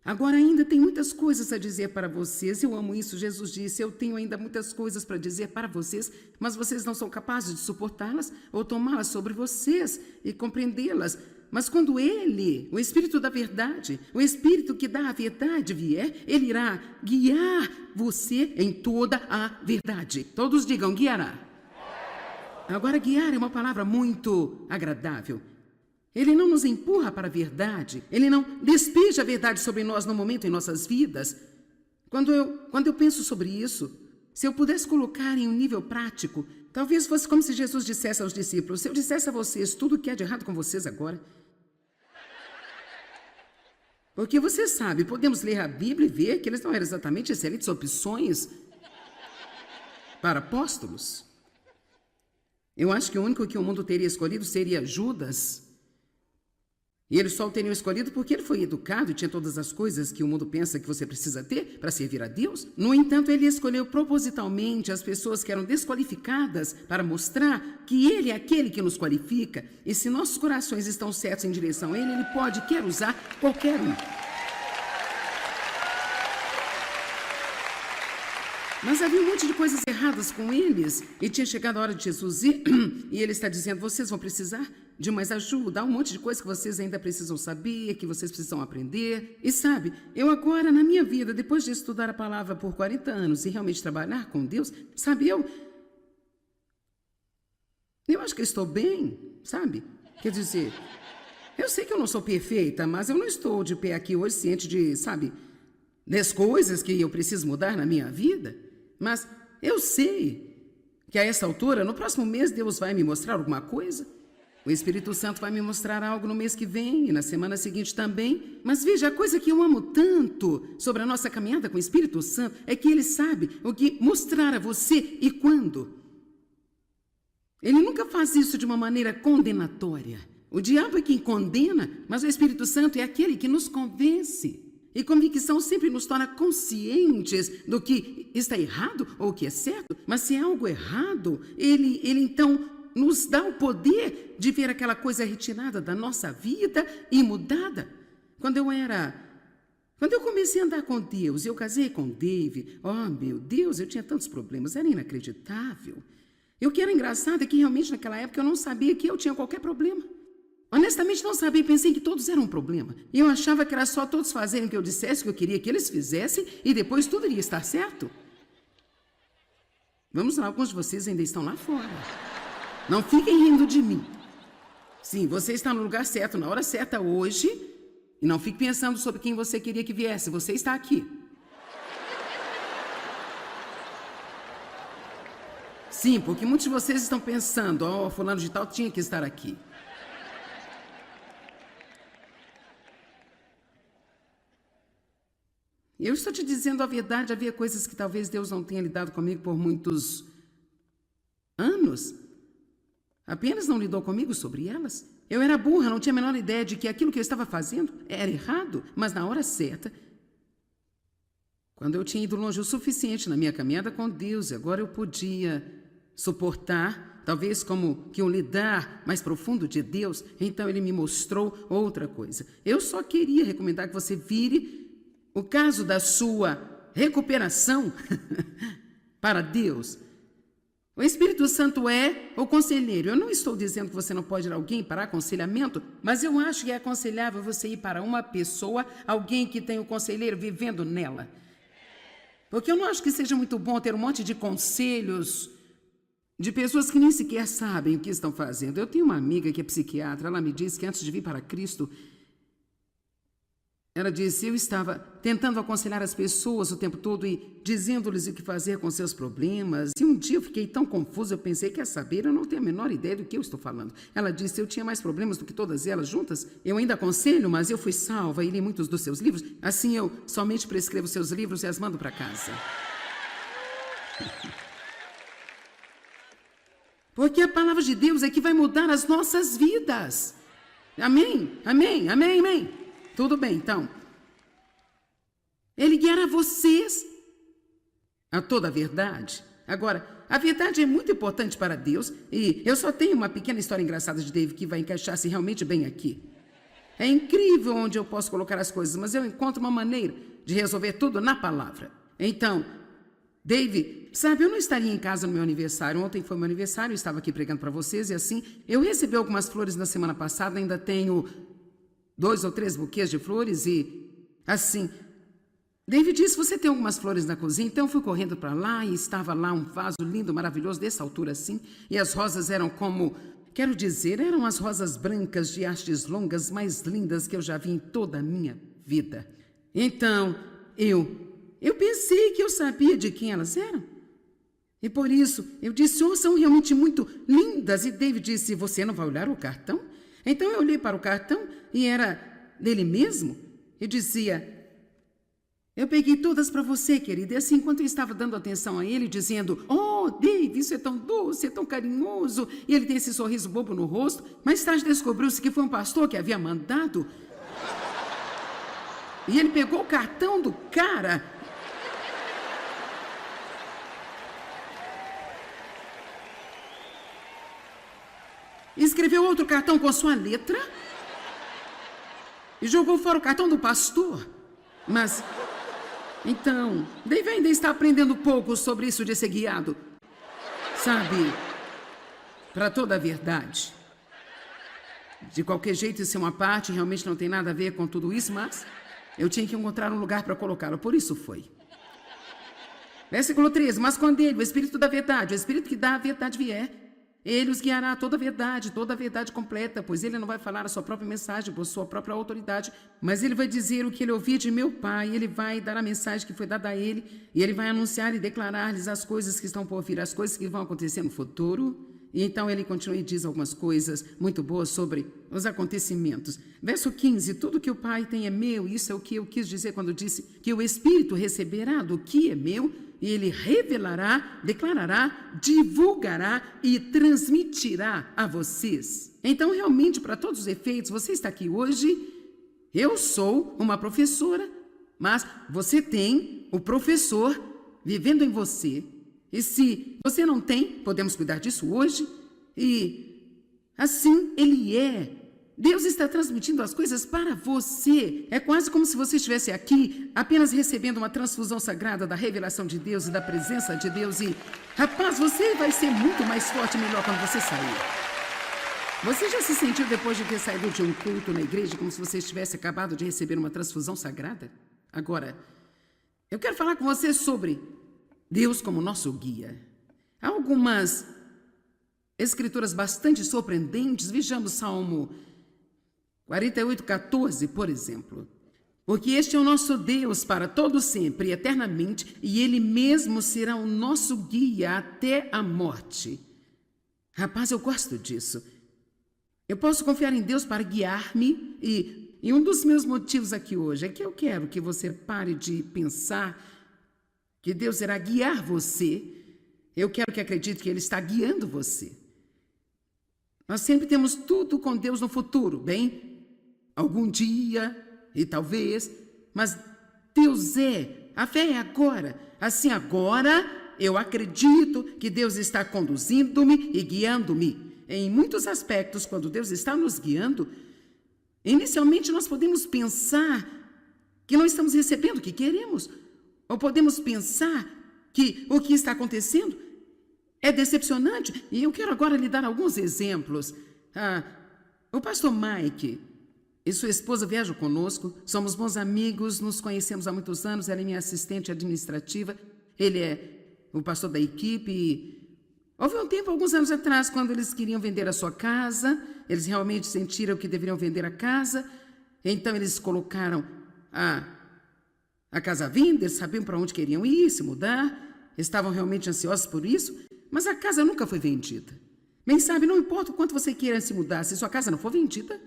S1: Agora ainda tem muitas coisas a dizer para vocês. Eu amo isso. Jesus disse, eu tenho ainda muitas coisas para dizer para vocês, mas vocês não são capazes de suportá-las ou tomá-las sobre vocês e compreendê-las. Mas quando Ele, o Espírito da verdade, o Espírito que dá a verdade vier, Ele irá guiar você em toda a verdade. Todos digam, guiará. Agora, guiar é uma palavra muito agradável. Ele não nos empurra para a verdade. Ele não despeja a verdade sobre nós no momento em nossas vidas. Quando eu penso sobre isso, se eu pudesse colocar em um nível prático, talvez fosse como se Jesus dissesse aos discípulos, se eu dissesse a vocês tudo o que há de errado com vocês agora. Porque você sabe, podemos ler a Bíblia e ver que eles não eram exatamente excelentes opções para apóstolos. Eu acho que o único que o mundo teria escolhido seria Judas. E eles só o teriam escolhido porque ele foi educado e tinha todas as coisas que o mundo pensa que você precisa ter para servir a Deus. No entanto, ele escolheu propositalmente as pessoas que eram desqualificadas para mostrar que ele é aquele que nos qualifica. E se nossos corações estão certos em direção a ele, ele pode, quer usar qualquer um. Mas havia um monte de coisas erradas com eles. E tinha chegado a hora de Jesus ir, e ele está dizendo, vocês vão precisar de mais ajuda, há um monte de coisa que vocês ainda precisam saber, que vocês precisam aprender. E sabe, eu agora, na minha vida, depois de estudar a palavra por 40 anos e realmente trabalhar com Deus, sabe, eu acho que eu estou bem, sabe? Quer dizer, eu sei que eu não sou perfeita, mas eu não estou de pé aqui hoje ciente de, sabe, das coisas que eu preciso mudar na minha vida. Mas eu sei que a essa altura, no próximo mês, Deus vai me mostrar alguma coisa. O Espírito Santo vai me mostrar algo no mês que vem e na semana seguinte também. Mas veja, a coisa que eu amo tanto sobre a nossa caminhada com o Espírito Santo é que ele sabe o que mostrar a você e quando. Ele nunca faz isso de uma maneira condenatória. O diabo é quem condena, mas o Espírito Santo é aquele que nos convence. E convicção sempre nos torna conscientes do que está errado ou o que é certo. Mas se é algo errado, ele então nos dá o poder de ver aquela coisa retirada da nossa vida e mudada. Quando eu comecei a andar com Deus, eu casei com Dave, oh meu Deus, eu tinha tantos problemas, era inacreditável. E o que era engraçado é que realmente naquela época eu não sabia que eu tinha qualquer problema. Honestamente não sabia, pensei que todos eram um problema. E eu achava que era só todos fazerem o que eu dissesse, o que eu queria que eles fizessem, e depois tudo iria estar certo. Vamos lá, alguns de vocês ainda estão lá fora. Não fiquem rindo de mim. Sim, você está no lugar certo, na hora certa hoje, e não fique pensando sobre quem você queria que viesse, você está aqui. Sim, porque muitos de vocês estão pensando, oh, fulano de tal tinha que estar aqui. Eu estou te dizendo a verdade, havia coisas que talvez Deus não tenha lidado comigo por muitos anos. Apenas não lidou comigo sobre elas. Eu era burra, não tinha a menor ideia de que aquilo que eu estava fazendo era errado, mas na hora certa, quando eu tinha ido longe o suficiente na minha caminhada com Deus, e agora eu podia suportar, talvez como que um lidar mais profundo de Deus, então ele me mostrou outra coisa. Eu só queria recomendar que você vire o caso da sua recuperação para Deus. O Espírito Santo é o conselheiro. Eu não estou dizendo que você não pode ir a alguém para aconselhamento, mas eu acho que é aconselhável você ir para uma pessoa, alguém que tem o conselheiro vivendo nela. Porque eu não acho que seja muito bom ter um monte de conselhos de pessoas que nem sequer sabem o que estão fazendo. Eu tenho uma amiga que é psiquiatra, ela me disse que antes de vir para Cristo, ela disse, eu estava tentando aconselhar as pessoas o tempo todo e dizendo-lhes o que fazer com seus problemas. E um dia eu fiquei tão confusa, eu pensei, quer saber, eu não tenho a menor ideia do que eu estou falando. Ela disse, eu tinha mais problemas do que todas elas juntas. Eu ainda aconselho, mas eu fui salva e li muitos dos seus livros. Assim eu somente prescrevo seus livros e as mando para casa. Porque a palavra de Deus é que vai mudar as nossas vidas. Amém? Amém? Amém? Amém? Tudo bem, então. Ele guiará vocês a toda a verdade. Agora, a verdade é muito importante para Deus e eu só tenho uma pequena história engraçada de David que vai encaixar-se realmente bem aqui. É incrível onde eu posso colocar as coisas, mas eu encontro uma maneira de resolver tudo na palavra. Então, David, sabe, eu não estaria em casa no meu aniversário. Ontem foi meu aniversário, eu estava aqui pregando para vocês e assim, eu recebi algumas flores na semana passada, ainda tenho 2 ou 3 buquês de flores e, assim, David disse, você tem algumas flores na cozinha? Então eu fui correndo para lá e estava lá um vaso lindo, maravilhoso, dessa altura assim, e as rosas eram como, quero dizer, eram as rosas brancas de hastes longas mais lindas que eu já vi em toda a minha vida. Então, eu pensei que eu sabia de quem elas eram. E por isso, eu disse, oh, são realmente muito lindas. E David disse, você não vai olhar o cartão? Então eu olhei para o cartão e era dele mesmo. E dizia, eu peguei todas para você, querida. E assim, enquanto eu estava dando atenção a ele, dizendo, oh, Dave, isso é tão doce, é tão carinhoso. E ele tem esse sorriso bobo no rosto. Mais tarde descobriu-se que foi um pastor que havia mandado. E ele pegou o cartão do cara. Escreveu outro cartão com a sua letra e jogou fora o cartão do pastor. Mas, então, Dave ainda está aprendendo pouco sobre isso de ser guiado, sabe, para toda a verdade. De qualquer jeito, isso é uma parte, realmente não tem nada a ver com tudo isso, mas eu tinha que encontrar um lugar para colocá-lo, por isso foi. Versículo 13, mas quando ele, o Espírito da verdade, o Espírito que dá a verdade vier, ele os guiará a toda a verdade completa, pois ele não vai falar a sua própria mensagem por sua própria autoridade, mas ele vai dizer o que ele ouviu de meu Pai, ele vai dar a mensagem que foi dada a ele, e ele vai anunciar e declarar-lhes as coisas que estão por vir, as coisas que vão acontecer no futuro. E então ele continua e diz algumas coisas muito boas sobre os acontecimentos. Verso 15, tudo que o Pai tem é meu. Isso é o que eu quis dizer quando disse que o Espírito receberá do que é meu e ele revelará, declarará, divulgará e transmitirá a vocês. Então, realmente, para todos os efeitos, você está aqui hoje. Eu sou uma professora, mas você tem o professor vivendo em você. E se você não tem, podemos cuidar disso hoje. E assim ele é. Deus está transmitindo as coisas para você. É quase como se você estivesse aqui apenas recebendo uma transfusão sagrada da revelação de Deus e da presença de Deus. E, rapaz, você vai ser muito mais forte e melhor quando você sair. Você já se sentiu depois de ter saído de um culto na igreja como se você estivesse acabado de receber uma transfusão sagrada? Agora, eu quero falar com você sobre Deus como nosso guia. Há algumas escrituras bastante surpreendentes. Vejamos Salmo 48:14, por exemplo. Porque este é o nosso Deus para todo sempre e eternamente, e Ele mesmo será o nosso guia até a morte. Rapaz, eu gosto disso. Eu posso confiar em Deus para guiar-me e um dos meus motivos aqui hoje é que eu quero que você pare de pensar que Deus irá guiar você. Eu quero que acredite que Ele está guiando você. Nós sempre temos tudo com Deus no futuro, bem? Algum dia, e talvez, mas Deus é, a fé é agora. Assim, agora eu acredito que Deus está conduzindo-me e guiando-me. Em muitos aspectos, quando Deus está nos guiando, inicialmente nós podemos pensar que não estamos recebendo o que queremos. Ou podemos pensar que o que está acontecendo é decepcionante. E eu quero agora lhe dar alguns exemplos. O pastor Mike e sua esposa viajam conosco. Somos bons amigos, nos conhecemos há muitos anos. Ela é minha assistente administrativa. Ele é o pastor da equipe. E houve um tempo, alguns anos atrás, quando eles queriam vender a sua casa. Eles realmente sentiram que deveriam vender a casa. Então eles colocaram a casa à venda, eles sabiam para onde queriam ir, se mudar, estavam realmente ansiosos por isso, mas a casa nunca foi vendida. Bem sabe, não importa o quanto você queira se mudar, se sua casa não for vendida,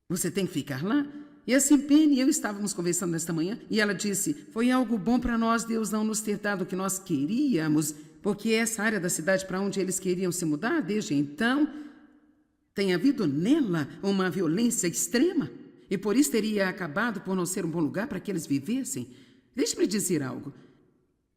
S1: você tem que ficar lá. E assim, Penny e eu estávamos conversando nesta manhã, e ela disse, foi algo bom para nós, Deus não nos ter dado o que nós queríamos, porque essa área da cidade para onde eles queriam se mudar, desde então, tem havido nela uma violência extrema. E por isso teria acabado por não ser um bom lugar para que eles vivessem. Deixe-me dizer algo.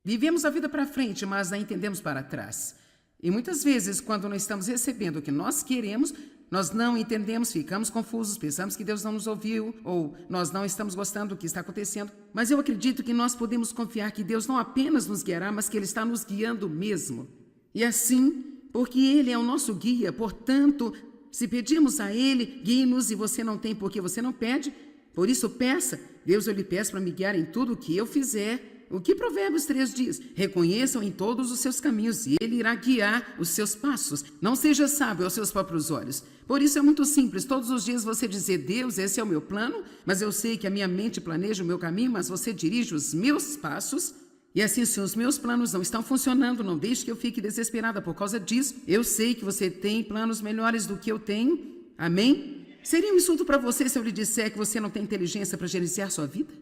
S1: Vivemos a vida para frente, mas a entendemos para trás. E muitas vezes, quando não estamos recebendo o que nós queremos, nós não entendemos, ficamos confusos, pensamos que Deus não nos ouviu, ou nós não estamos gostando do que está acontecendo. Mas eu acredito que nós podemos confiar que Deus não apenas nos guiará, mas que Ele está nos guiando mesmo. E assim, porque Ele é o nosso guia, portanto, se pedirmos a Ele, guie-nos, e você não tem porque você não pede, por isso peça. Deus, eu lhe peço para me guiar em tudo o que eu fizer. O que Provérbios 3 diz? Reconheçam em todos os seus caminhos e Ele irá guiar os seus passos. Não seja sábio aos seus próprios olhos. Por isso é muito simples, todos os dias você dizer, Deus, esse é o meu plano, mas eu sei que a minha mente planeja o meu caminho, mas você dirige os meus passos. E assim, se os meus planos não estão funcionando, não deixe que eu fique desesperada por causa disso. Eu sei que você tem planos melhores do que eu tenho. Amém? Seria um insulto para você se eu lhe disser que você não tem inteligência para gerenciar sua vida?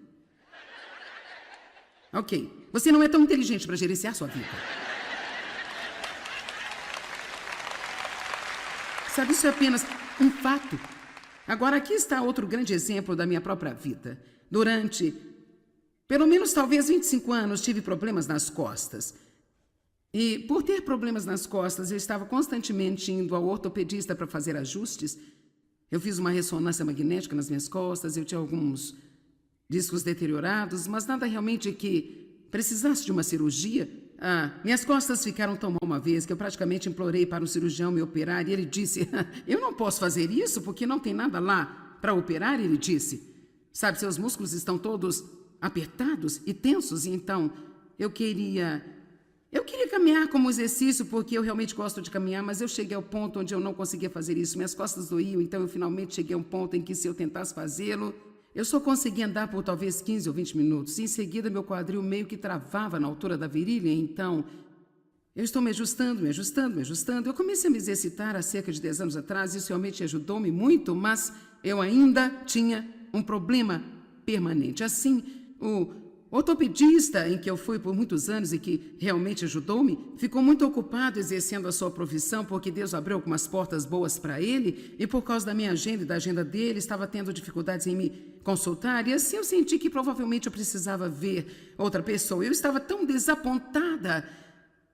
S1: Ok. Você não é tão inteligente para gerenciar sua vida. Sabe, isso é apenas um fato. Agora, aqui está outro grande exemplo da minha própria vida. Durante pelo menos talvez 25 anos tive problemas nas costas. E por ter problemas nas costas, eu estava constantemente indo ao ortopedista para fazer ajustes. Eu fiz uma ressonância magnética nas minhas costas, eu tinha alguns discos deteriorados, mas nada realmente que precisasse de uma cirurgia. Minhas costas ficaram tão mal uma vez que eu praticamente implorei para o cirurgião me operar e ele disse, eu não posso fazer isso porque não tem nada lá para operar, ele disse. Sabe, seus músculos estão todos apertados e tensos, e então eu queria caminhar como exercício, porque eu realmente gosto de caminhar, mas eu cheguei ao ponto onde eu não conseguia fazer isso, minhas costas doíam, então eu finalmente cheguei a um ponto em que se eu tentasse fazê-lo, eu só conseguia andar por talvez 15 ou 20 minutos, e em seguida meu quadril meio que travava na altura da virilha, então Eu estou me ajustando, me ajustando, me ajustando. Eu comecei a me exercitar há cerca de 10 anos atrás, isso realmente ajudou-me muito, mas eu ainda tinha um problema permanente. Assim, o ortopedista em que eu fui por muitos anos e que realmente ajudou-me, ficou muito ocupado exercendo a sua profissão, porque Deus abriu algumas portas boas para ele, e por causa da minha agenda e da agenda dele, estava tendo dificuldades em me consultar, e assim eu senti que provavelmente eu precisava ver outra pessoa. Eu estava tão desapontada,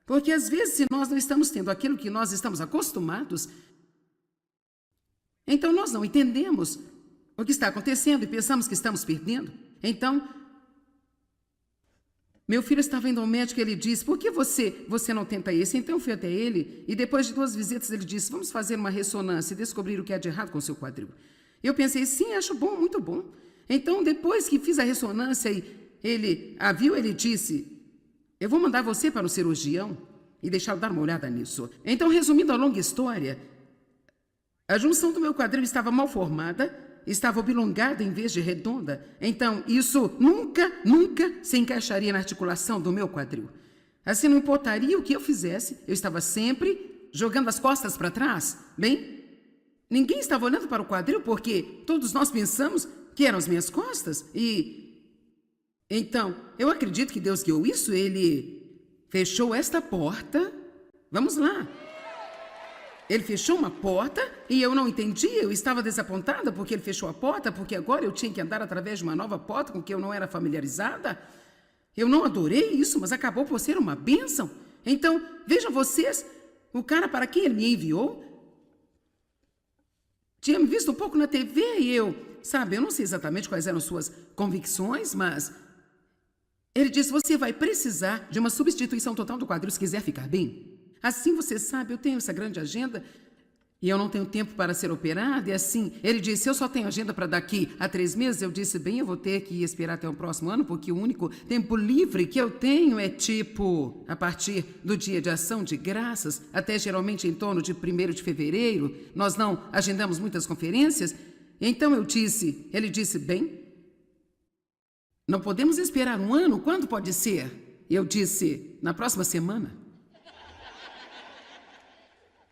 S1: porque às vezes, se nós não estamos tendo aquilo que nós estamos acostumados, então nós não entendemos o que está acontecendo e pensamos que estamos perdendo. Então, meu filho estava indo ao médico e ele disse, por que você não tenta esse? Então eu fui até ele e depois de 2 visitas ele disse, vamos fazer uma ressonância e descobrir o que há de errado com o seu quadril. Eu pensei, sim, acho bom, muito bom. Então depois que fiz a ressonância e ele a viu, ele disse, eu vou mandar você para um cirurgião e deixá-lo dar uma olhada nisso. Então, resumindo a longa história, a junção do meu quadril estava mal formada, estava oblongada em vez de redonda. Então, isso nunca se encaixaria na articulação do meu quadril. Assim, não importaria o que eu fizesse, eu estava sempre jogando as costas para trás. Bem, ninguém estava olhando para o quadril porque todos nós pensamos que eram as minhas costas. Então, eu acredito que Deus guiou isso, Ele fechou esta porta. Vamos lá. Ele fechou uma porta e eu não entendi, eu estava desapontada porque ele fechou a porta, porque agora eu tinha que andar através de uma nova porta com que eu não era familiarizada. Eu não adorei isso, mas acabou por ser uma bênção. Então, vejam vocês, o cara para quem ele me enviou tinha me visto um pouco na TV e eu não sei exatamente quais eram suas convicções, mas ele disse, você vai precisar de uma substituição total do quadril se quiser ficar bem. Assim, você sabe, eu tenho essa grande agenda e eu não tenho tempo para ser operada. E assim, ele disse, eu só tenho agenda para daqui a 3 meses. Eu disse, bem, eu vou ter que esperar até o próximo ano, porque o único tempo livre que eu tenho é tipo, a partir do dia de ação de graças, até geralmente em torno de 1º de fevereiro. Nós não agendamos muitas conferências. Então ele disse, bem, não podemos esperar um ano, quando pode ser? Eu disse, na próxima semana.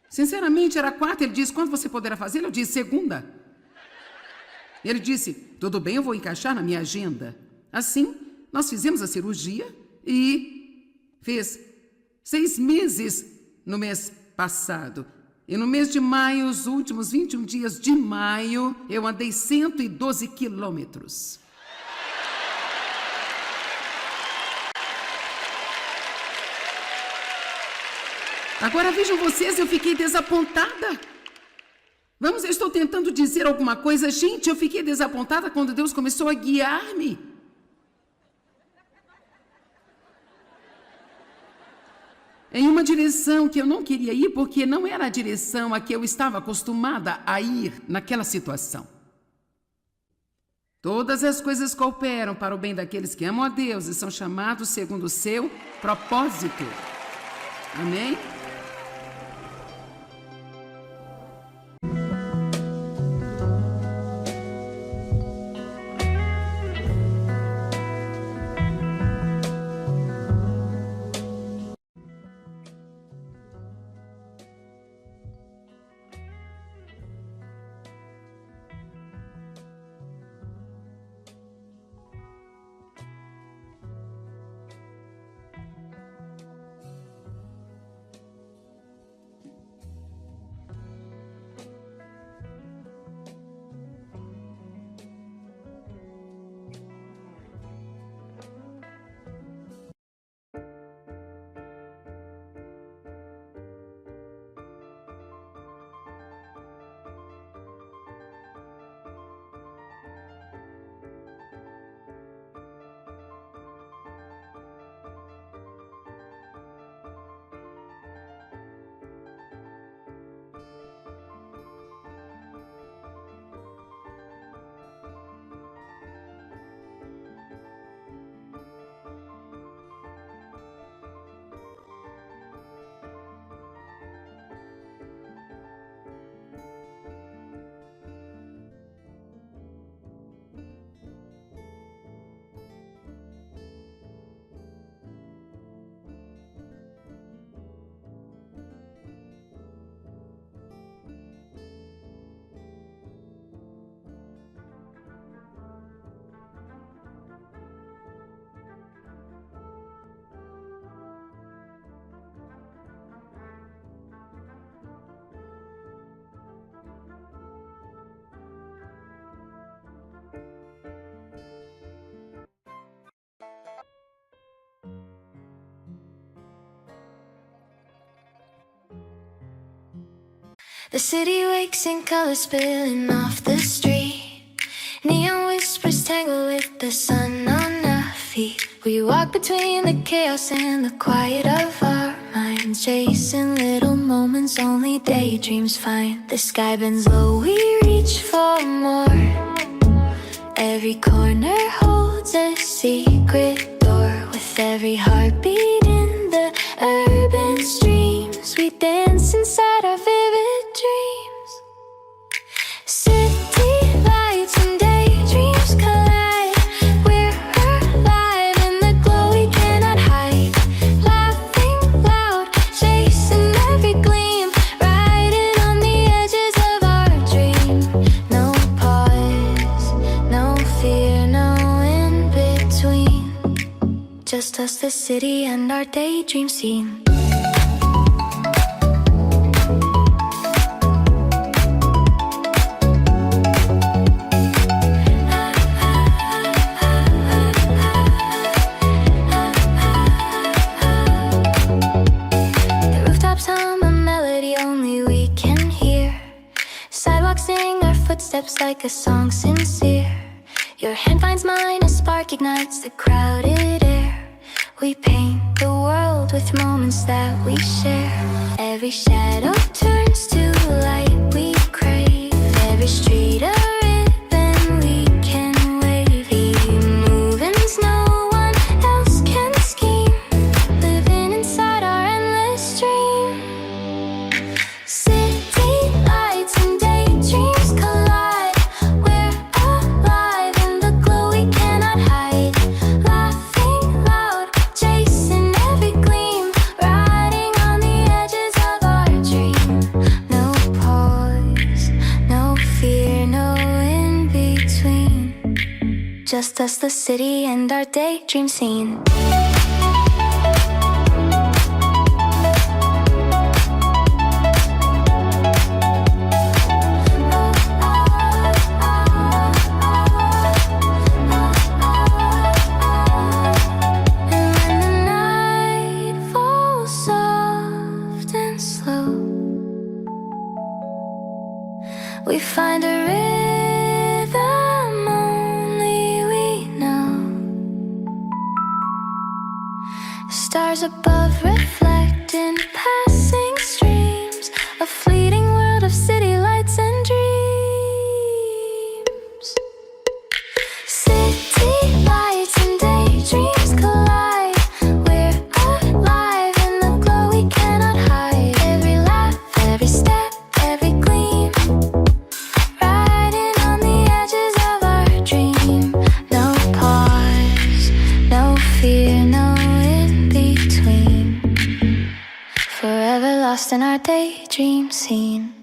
S1: Sinceramente, era 4, ele disse, quando você poderá fazer? Eu disse, segunda. Ele disse, tudo bem, eu vou encaixar na minha agenda. Assim, nós fizemos a cirurgia e fez 6 meses no mês passado. E no mês de maio, os últimos 21 dias de maio, eu andei 112 quilômetros. Agora vejam vocês, eu fiquei desapontada. Eu estou tentando dizer alguma coisa. Gente, eu fiquei desapontada quando Deus começou a guiar-me. Em uma direção que eu não queria ir, porque não era a direção a que eu estava acostumada a ir naquela situação. Todas as coisas cooperam para o bem daqueles que amam a Deus e são chamados segundo o seu propósito. Amém?
S2: The city wakes in color spilling off the street. Neon whispers tangle with the sun on our feet. We walk between the chaos and the quiet of our minds, chasing little moments only daydreams find. The sky bends low, we reach for more. Every corner holds a secret door. With every heartbeat in the urban streams, we dance inside our vivid dreams. City lights and daydreams collide. We're alive in the glow we cannot hide. Laughing loud, chasing every gleam, riding on the edges of our dream. No pause, no fear, no in between. Just us, the city, and our daydream scene. Sing our footsteps like a song sincere. Your hand finds mine, a spark ignites the crowded air. We paint the world with moments that we share. Every shadow turns to light we crave. Every street a ribbon we can wave. Movements no one else can scheme, living inside our endless dream. City lights and daydreams collide. We're alive in the glow we cannot hide. Laughing loud, chasing every gleam, riding on the edges of our dream. No pause, no fear, no in between. Just us, the city, and our daydream scene. We find a rhythm only we know. Stars above reflecting passing streams, a fleeting world of city lights and dreams. City lights and daydreams collide. We're alive in the glow we cannot hide. Every laugh, every step, every gleam, riding on the edges of our dream. No pause, no fear, no in between. Forever lost in our daydream scene.